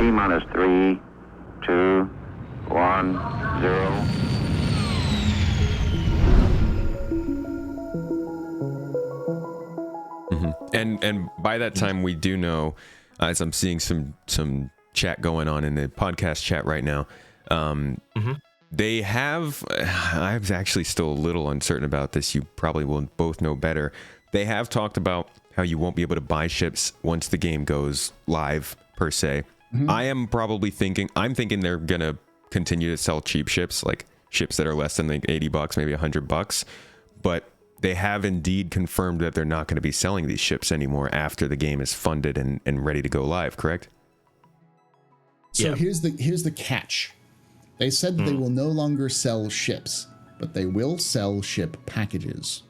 T-minus 3, 2, 1, 0. And by that time, we do know, as I'm seeing some chat going on in the podcast chat right now, they have. I'm actually still a little uncertain about this. You probably will both know better. They have talked about how you won't be able to buy ships once the game goes live, per se. I'm thinking they're gonna continue to sell cheap ships, like ships that are less than like $80, maybe $100, but they have indeed confirmed that they're not going to be selling these ships anymore after the game is funded and ready to go live, correct? So here's the catch. They said that they will no longer sell ships, but they will sell ship packages.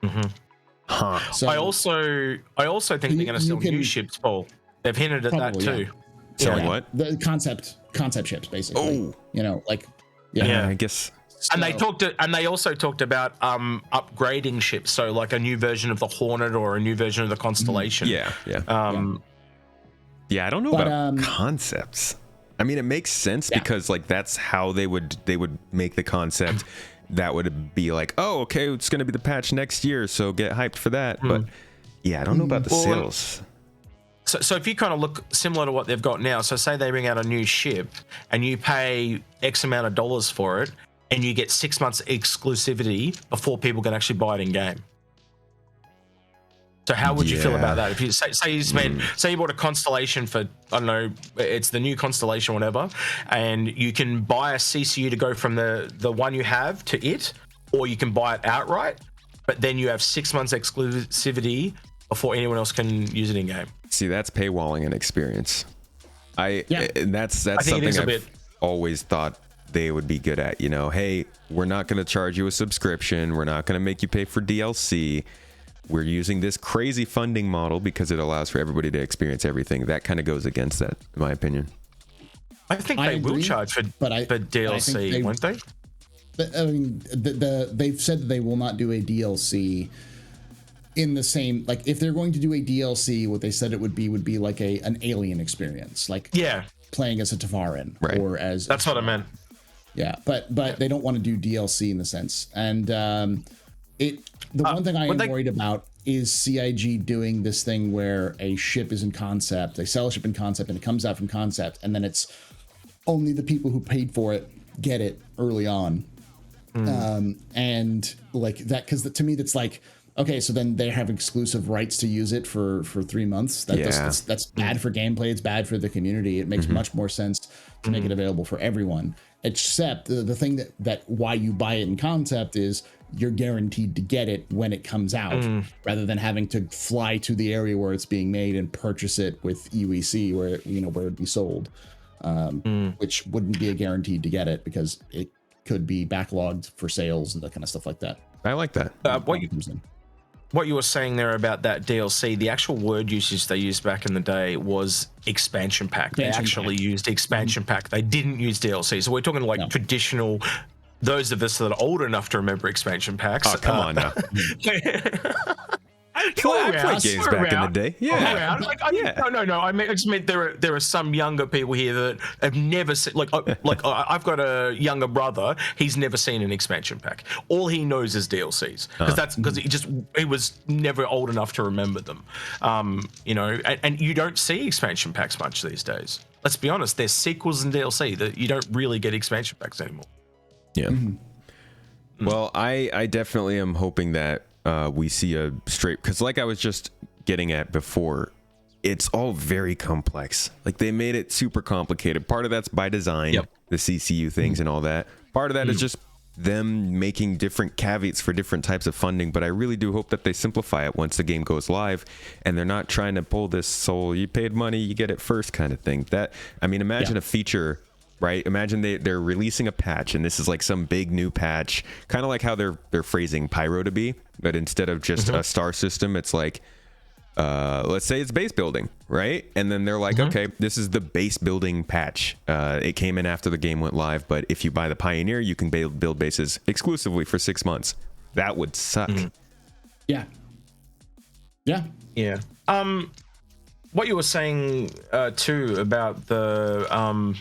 So I also think they're going to sell new ships, Paul. They've hinted at that too. Selling what? The concept ships, basically. I guess. And they also talked about upgrading ships, so like a new version of the Hornet or a new version of the Constellation. I don't know about concepts. I mean, it makes sense because like that's how they would make the concept. That would be like, oh, okay, it's going to be the patch next year, so get hyped for that. But I don't know about the sales. So if you kind of look similar to what they've got now, so say they bring out a new ship and you pay X amount of dollars for it, and you get 6 months exclusivity before people can actually buy it in game. So how would you feel about that? If you say you bought a Constellation for, I don't know, it's the new Constellation or whatever, and you can buy a CCU to go from the one you have to it, or you can buy it outright, but then you have 6 months exclusivity before anyone else can use it in game. See, that's paywalling an experience. That's something I've always thought they would be good at. Hey, we're not going to charge you a subscription. We're not going to make you pay for DLC. We're using this crazy funding model because it allows for everybody to experience everything. That kind of goes against that, in my opinion. I think they will charge for DLC, won't they? I mean, they've said that they will not do a DLC in the same, like if they're going to do a DLC, what they said it would be like an Alien experience, like playing as a Tavaran, or as that's what I meant. Yeah, but they don't want to do DLC in the sense, and one thing I am worried about is CIG doing this thing where a ship is in concept, they sell a ship in concept, and it comes out from concept, and then it's only the people who paid for it get it early on, and like that, because to me that's like, okay, so then they have exclusive rights to use it for 3 months. That's bad for gameplay. It's bad for the community. It makes much more sense to make it available for everyone. Except the thing that why you buy it in concept is you're guaranteed to get it when it comes out, rather than having to fly to the area where it's being made and purchase it with UEC where it'd be sold, which wouldn't be a guaranteed to get it because it could be backlogged for sales and that kind of stuff like that. I like that. What you were saying there about that DLC, the actual word usage they used back in the day was expansion pack. They actually used expansion pack. They didn't use DLC. So we're talking like traditional, those of us that are old enough to remember expansion packs. Oh, come on now. I played games back in the day. Yeah. No. I just meant there are some younger people here that have never seen, like I've got a younger brother. He's never seen an expansion pack. All he knows is DLCs because he was never old enough to remember them. And you don't see expansion packs much these days. Let's be honest. There's sequels and DLC that you don't really get expansion packs anymore. Yeah. Well, I definitely am hoping that we see a straight, because like I was just getting at before, it's all very complex. Like they made it super complicated. Part of that's by design, the CCU things and all that. Part of that is just them making different caveats for different types of funding. But I really do hope that they simplify it once the game goes live, and they're not trying to pull this "so you paid money, you get it first" kind of thing. Imagine a feature. Right? Imagine they're releasing a patch, and this is like some big new patch, kind of like how they're phrasing Pyro to be, but instead of just a star system, it's like, let's say it's base building, right? And then they're like, okay, this is the base building patch. It came in after the game went live, but if you buy the Pioneer, you can build bases exclusively for 6 months. That would suck. Yeah. what you were saying too about the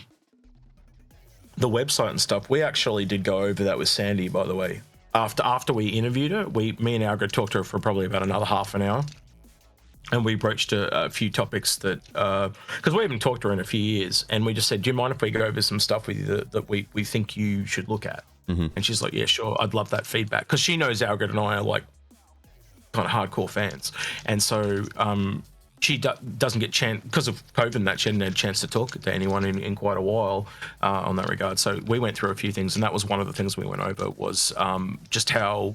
website and stuff, we actually did go over that with Sandy, by the way. After we interviewed her, me and Alga talked to her for probably about another half an hour, and we broached a few topics that because we haven't talked to her in a few years, and we just said, do you mind if we go over some stuff with you that we think you should look at? And she's like, yeah, sure, I'd love that feedback, because she knows Alga and I are like kind of hardcore fans, and so she doesn't get chance because of COVID and that she hadn't had a chance to talk to anyone in quite a while on that regard. So we went through a few things, and that was one of the things we went over was just how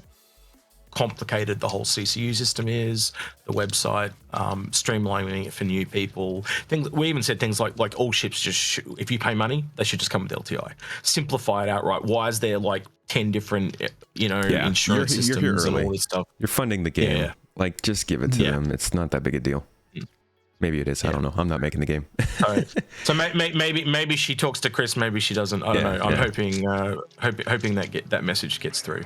complicated the whole CCU system is, the website, streamlining it for new people. Things we even said things like all ships just if you pay money, they should just come with LTI. Simplify it outright. Why is there like 10 different insurance systems and all this stuff? You're funding the game. Yeah. Like, just give it to them. It's not that big a deal. Maybe it is. I don't know. I'm not making the game. So maybe she talks to Chris. Maybe she doesn't. I don't know. I'm hoping that message gets through.